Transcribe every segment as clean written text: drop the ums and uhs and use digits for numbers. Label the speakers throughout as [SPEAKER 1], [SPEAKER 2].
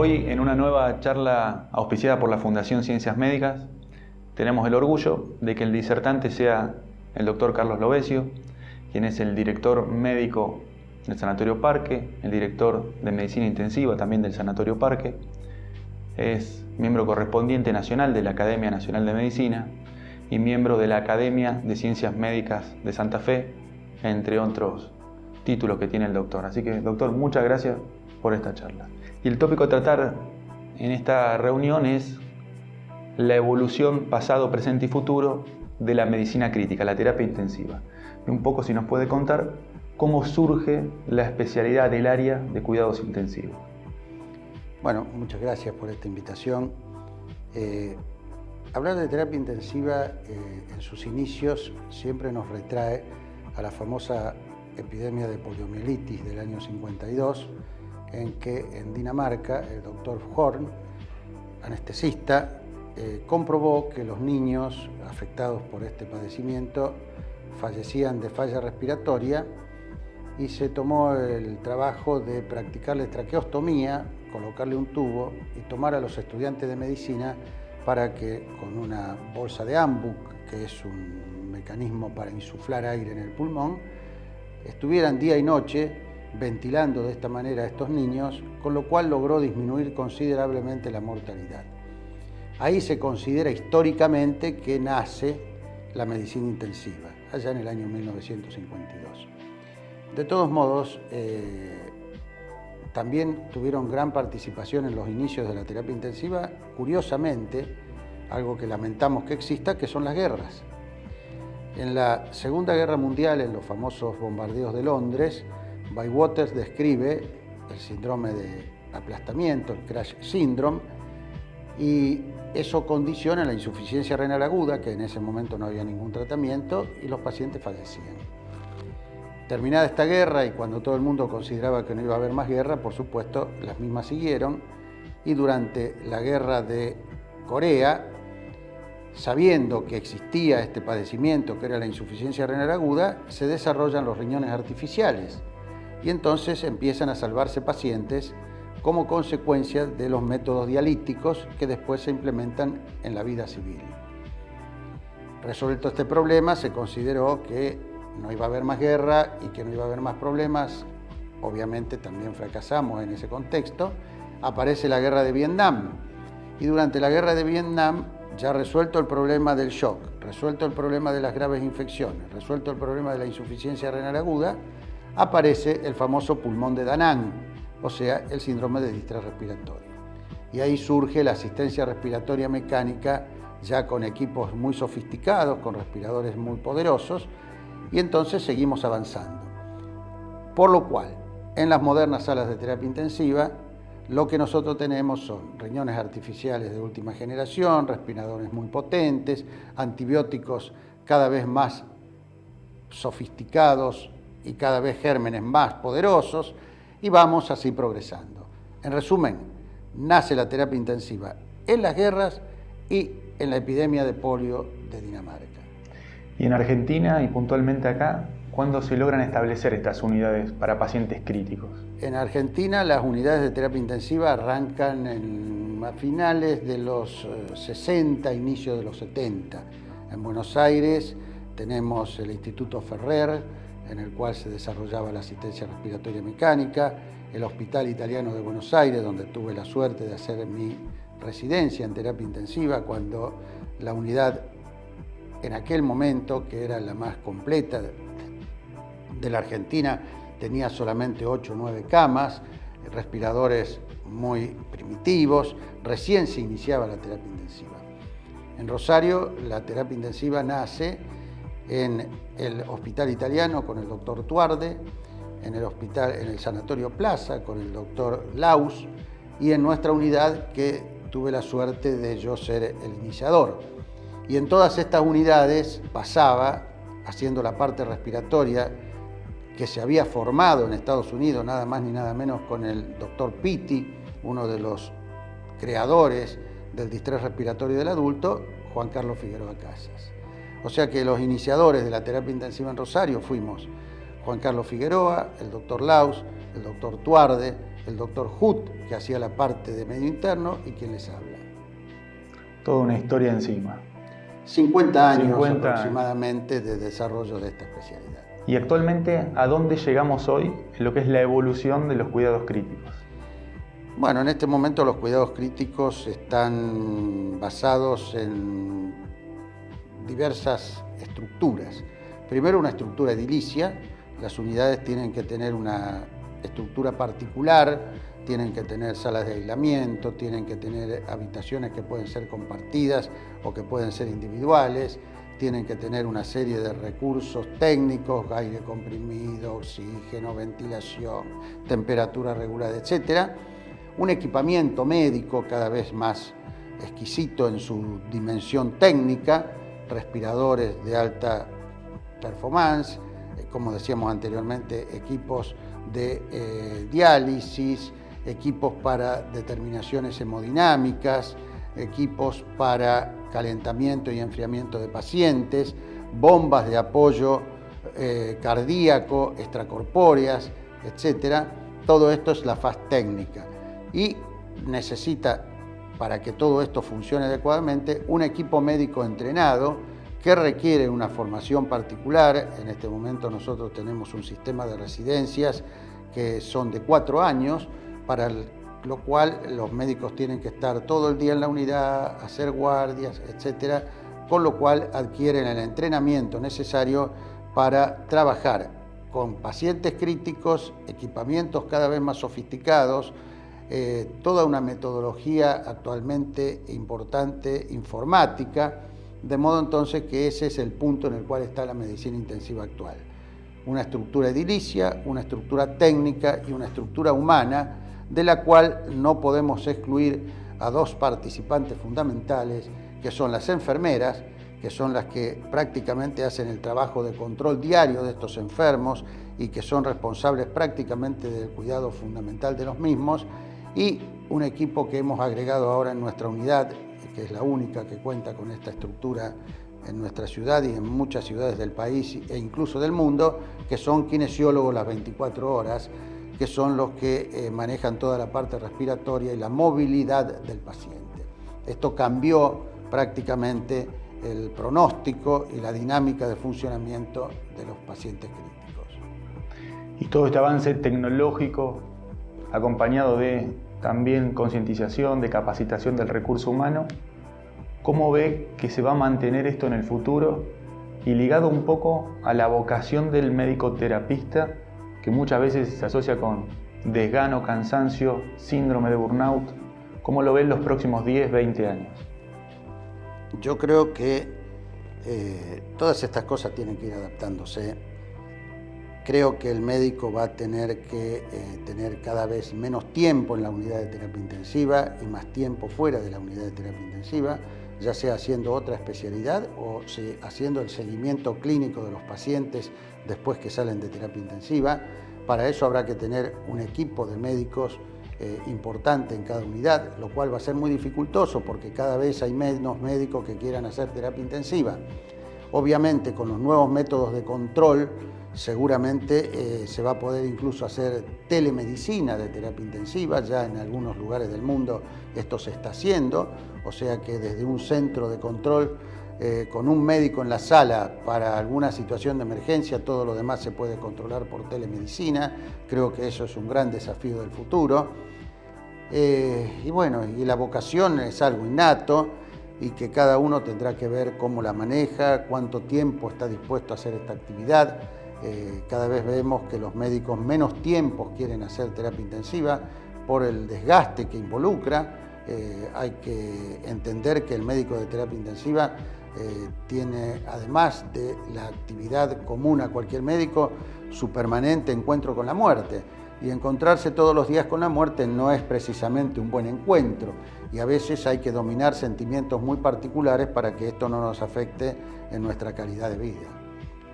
[SPEAKER 1] Hoy, en una nueva charla auspiciada por la Fundación Ciencias Médicas, tenemos el orgullo de que el disertante sea el doctor Carlos Lovesio, quien es el director médico del Sanatorio Parque, el director de Medicina Intensiva también del Sanatorio Parque, es miembro correspondiente nacional de la Academia Nacional de Medicina y miembro de la Academia de Ciencias Médicas de Santa Fe, entre otros títulos que tiene el doctor. Así que, doctor, muchas gracias por esta charla. Y el tópico a tratar en esta reunión es la evolución pasado, presente y futuro de la medicina crítica, la terapia intensiva. Y un poco si nos puede contar cómo surge la especialidad del área de cuidados intensivos.
[SPEAKER 2] Bueno, muchas gracias por esta invitación. Hablar de terapia intensiva en sus inicios siempre nos retrae a la famosa epidemia de poliomielitis del año 52, en que en Dinamarca el doctor Horn, anestesista, comprobó que los niños afectados por este padecimiento fallecían de falla respiratoria y se tomó el trabajo de practicarle traqueostomía, colocarle un tubo y tomar a los estudiantes de medicina para que con una bolsa de Ambuk, que es un mecanismo para insuflar aire en el pulmón, estuvieran día y noche ventilando de esta manera a estos niños, con lo cual logró disminuir considerablemente la mortalidad. Ahí se considera históricamente que nace la medicina intensiva, allá en el año 1952. De todos modos, también tuvieron gran participación en los inicios de la terapia intensiva, curiosamente, algo que lamentamos que exista, que son las guerras. En la Segunda Guerra Mundial, en los famosos bombardeos de Londres, Bywaters describe el síndrome de aplastamiento, el crash syndrome, y eso condiciona la insuficiencia renal aguda, que en ese momento no había ningún tratamiento, y los pacientes fallecían. Terminada esta guerra, y cuando todo el mundo consideraba que no iba a haber más guerra, por supuesto, las mismas siguieron, y durante la guerra de Corea, sabiendo que existía este padecimiento, que era la insuficiencia renal aguda, se desarrollan los riñones artificiales, y entonces empiezan a salvarse pacientes como consecuencia de los métodos dialíticos que después se implementan en la vida civil. Resuelto este problema, se consideró que no iba a haber más guerra y que no iba a haber más problemas. Obviamente también fracasamos en ese contexto. Aparece la guerra de Vietnam, y durante la guerra de Vietnam, ya resuelto el problema del shock, resuelto el problema de las graves infecciones, resuelto el problema de la insuficiencia renal aguda, aparece el famoso pulmón de Da Nang, o sea, el síndrome de distrés respiratorio. Y ahí surge la asistencia respiratoria mecánica, ya con equipos muy sofisticados, con respiradores muy poderosos, y entonces seguimos avanzando. Por lo cual, en las modernas salas de terapia intensiva, lo que nosotros tenemos son riñones artificiales de última generación, respiradores muy potentes, antibióticos cada vez más sofisticados y cada vez gérmenes más poderosos, y vamos así progresando. En resumen, nace la terapia intensiva en las guerras y en la epidemia de polio de Dinamarca.
[SPEAKER 1] Y en Argentina, y puntualmente acá, ¿cuándo se logran establecer estas unidades para pacientes críticos?
[SPEAKER 2] En Argentina las unidades de terapia intensiva arrancan a finales de los 60, inicios de los 70. En Buenos Aires tenemos el Instituto Ferrer, en el cual se desarrollaba la asistencia respiratoria mecánica, el Hospital Italiano de Buenos Aires, donde tuve la suerte de hacer mi residencia en terapia intensiva, cuando la unidad en aquel momento, que era la más completa de la Argentina, tenía solamente 8 o 9 camas, respiradores muy primitivos, recién se iniciaba la terapia intensiva. En Rosario, la terapia intensiva nace en el Hospital Italiano con el doctor Tuarde, en el Sanatorio Plaza con el doctor Laus, y en nuestra unidad, que tuve la suerte de yo ser el iniciador. Y en todas estas unidades pasaba, haciendo la parte respiratoria que se había formado en Estados Unidos, nada más ni nada menos, con el doctor Pitti, uno de los creadores del distrés respiratorio del adulto, Juan Carlos Figueroa Casas. O sea que los iniciadores de la terapia intensiva en Rosario fuimos Juan Carlos Figueroa, el doctor Laus, el doctor Tuarde, el doctor Huth, que hacía la parte de medio interno, y quien les habla.
[SPEAKER 1] Toda una historia encima.
[SPEAKER 2] 50 años
[SPEAKER 1] 50
[SPEAKER 2] aproximadamente de desarrollo de esta especialidad.
[SPEAKER 1] Y actualmente, ¿a dónde llegamos hoy en lo que es la evolución de los cuidados críticos?
[SPEAKER 2] Bueno, en este momento los cuidados críticos están basados en diversas estructuras. Primero, una estructura edilicia. Las unidades tienen que tener una estructura particular, tienen que tener salas de aislamiento, tienen que tener habitaciones que pueden ser compartidas o que pueden ser individuales, tienen que tener una serie de recursos técnicos, aire comprimido, oxígeno, ventilación, temperatura regulada, etc. Un equipamiento médico cada vez más exquisito en su dimensión técnica, respiradores de alta performance, como decíamos anteriormente, equipos de diálisis, equipos para determinaciones hemodinámicas, equipos para calentamiento y enfriamiento de pacientes, bombas de apoyo cardíaco, extracorpóreas, etc. Todo esto es la fase técnica y necesita, para que todo esto funcione adecuadamente, un equipo médico entrenado que requiere una formación particular. En este momento nosotros tenemos un sistema de residencias que son de 4 años, para lo cual los médicos tienen que estar todo el día en la unidad, hacer guardias, etc., con lo cual adquieren el entrenamiento necesario para trabajar con pacientes críticos, equipamientos cada vez más sofisticados, toda una metodología actualmente importante informática, de modo entonces que ese es el punto en el cual está la medicina intensiva actual. Una estructura edilicia, una estructura técnica y una estructura humana, de la cual no podemos excluir a 2 participantes fundamentales, que son las enfermeras, que son las que prácticamente hacen el trabajo de control diario de estos enfermos y que son responsables prácticamente del cuidado fundamental de los mismos, y un equipo que hemos agregado ahora en nuestra unidad, que es la única que cuenta con esta estructura en nuestra ciudad y en muchas ciudades del país e incluso del mundo, que son kinesiólogos las 24 horas, que son los que manejan toda la parte respiratoria y la movilidad del paciente. Esto cambió prácticamente el pronóstico y la dinámica de funcionamiento de los pacientes críticos.
[SPEAKER 1] Y todo este avance tecnológico, acompañado de también concientización, de capacitación del recurso humano, ¿cómo ve que se va a mantener esto en el futuro? Y ligado un poco a la vocación del médico terapista, que muchas veces se asocia con desgano, cansancio, síndrome de burnout. ¿Cómo lo ven los próximos 10, 20 años?
[SPEAKER 2] Yo creo que todas estas cosas tienen que ir adaptándose. Creo que el médico va a tener que tener cada vez menos tiempo en la unidad de terapia intensiva y más tiempo fuera de la unidad de terapia intensiva, ya sea haciendo otra especialidad o haciendo el seguimiento clínico de los pacientes después que salen de terapia intensiva. Para eso habrá que tener un equipo de médicos importante en cada unidad, lo cual va a ser muy dificultoso porque cada vez hay menos médicos que quieran hacer terapia intensiva. Obviamente, con los nuevos métodos de control, seguramente se va a poder incluso hacer telemedicina de terapia intensiva. Ya en algunos lugares del mundo esto se está haciendo, o sea que desde un centro de control con un médico en la sala para alguna situación de emergencia, todo lo demás se puede controlar por telemedicina. Creo que eso es un gran desafío del futuro. Y bueno, y la vocación es algo innato y que cada uno tendrá que ver cómo la maneja, cuánto tiempo está dispuesto a hacer esta actividad. Cada vez vemos que los médicos menos tiempos quieren hacer terapia intensiva por el desgaste que involucra. Hay que entender que el médico de terapia intensiva tiene, además de la actividad común a cualquier médico, su permanente encuentro con la muerte. Y encontrarse todos los días con la muerte no es precisamente un buen encuentro. Y a veces hay que dominar sentimientos muy particulares para que esto no nos afecte en nuestra calidad de vida.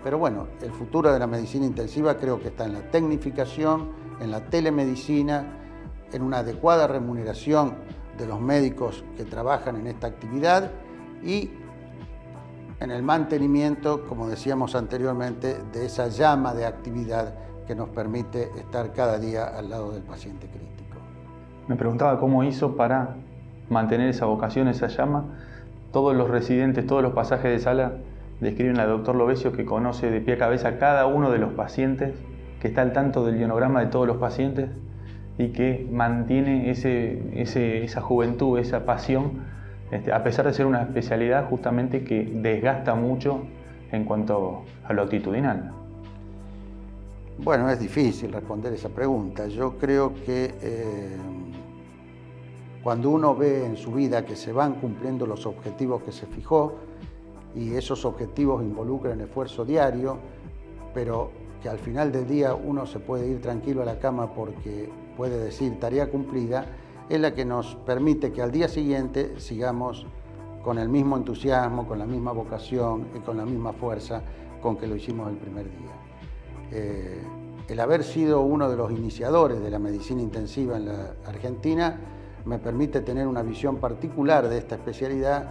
[SPEAKER 2] Pero bueno, el futuro de la medicina intensiva creo que está en la tecnificación, en la telemedicina, en una adecuada remuneración de los médicos que trabajan en esta actividad y en el mantenimiento, como decíamos anteriormente, de esa llama de actividad que nos permite estar cada día al lado del paciente crítico.
[SPEAKER 1] Me preguntaba cómo hizo para mantener esa vocación, esa llama. Todos los residentes, todos los pasajes de sala describen al doctor Lovesio, que conoce de pie a cabeza cada uno de los pacientes, que está al tanto del ionograma de todos los pacientes y que mantiene esa juventud, esa pasión, a pesar de ser una especialidad justamente que desgasta mucho en cuanto a lo actitudinal.
[SPEAKER 2] Bueno, es difícil responder esa pregunta. Yo creo que cuando uno ve en su vida que se van cumpliendo los objetivos que se fijó, y esos objetivos involucran esfuerzo diario, pero que al final del día uno se puede ir tranquilo a la cama porque puede decir tarea cumplida, es la que nos permite que al día siguiente sigamos con el mismo entusiasmo, con la misma vocación y con la misma fuerza con que lo hicimos el primer día. El haber sido uno de los iniciadores de la medicina intensiva en la Argentina me permite tener una visión particular de esta especialidad,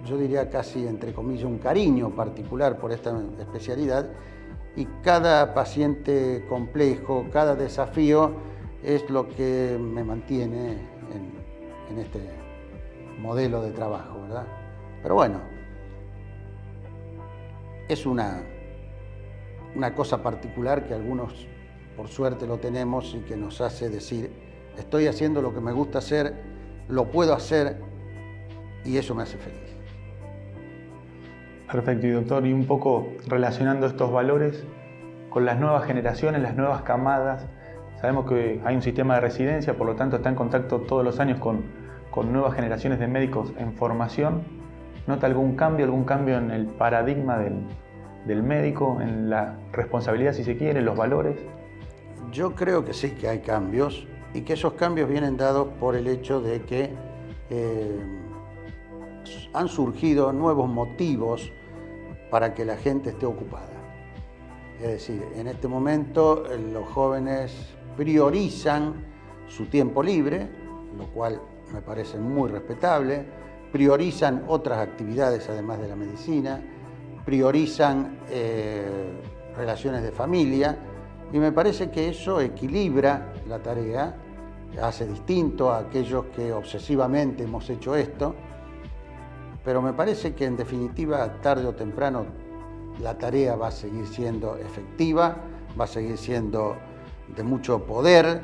[SPEAKER 2] yo diría casi entre comillas un cariño particular por esta especialidad, y cada paciente complejo, cada desafío es lo que me mantiene en este modelo de trabajo, ¿verdad? Pero bueno, es una cosa particular que algunos por suerte lo tenemos y que nos hace decir, estoy haciendo lo que me gusta hacer, lo puedo hacer y eso me hace feliz.
[SPEAKER 1] Perfecto, y doctor, y un poco relacionando estos valores con las nuevas generaciones, las nuevas camadas. Sabemos que hay un sistema de residencia, por lo tanto está en contacto todos los años con nuevas generaciones de médicos en formación. ¿Nota algún cambio en el paradigma del médico, en la responsabilidad, si se quiere, en los valores?
[SPEAKER 2] Yo creo que sí que hay cambios y que esos cambios vienen dados por el hecho de que han surgido nuevos motivos para que la gente esté ocupada. Es decir, en este momento los jóvenes priorizan su tiempo libre, lo cual me parece muy respetable, priorizan otras actividades además de la medicina, priorizan relaciones de familia, y me parece que eso equilibra la tarea, hace distinto a aquellos que obsesivamente hemos hecho esto, pero me parece que en definitiva, tarde o temprano, la tarea va a seguir siendo efectiva, va a seguir siendo de mucho poder,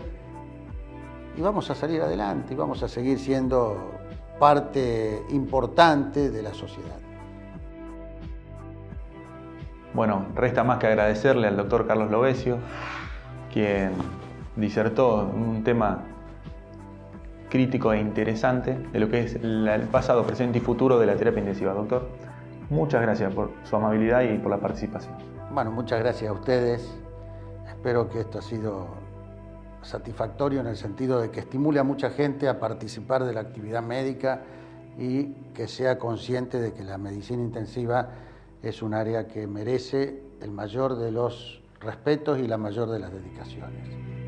[SPEAKER 2] y vamos a salir adelante, y vamos a seguir siendo parte importante de la sociedad.
[SPEAKER 1] Bueno, resta más que agradecerle al doctor Carlos Lovesio, quien disertó un tema crítico e interesante de lo que es el pasado, presente y futuro de la terapia intensiva. Doctor, muchas gracias por su amabilidad y por la participación.
[SPEAKER 2] Bueno, muchas gracias a ustedes. Espero que esto ha sido satisfactorio en el sentido de que estimule a mucha gente a participar de la actividad médica y que sea consciente de que la medicina intensiva es un área que merece el mayor de los respetos y la mayor de las dedicaciones.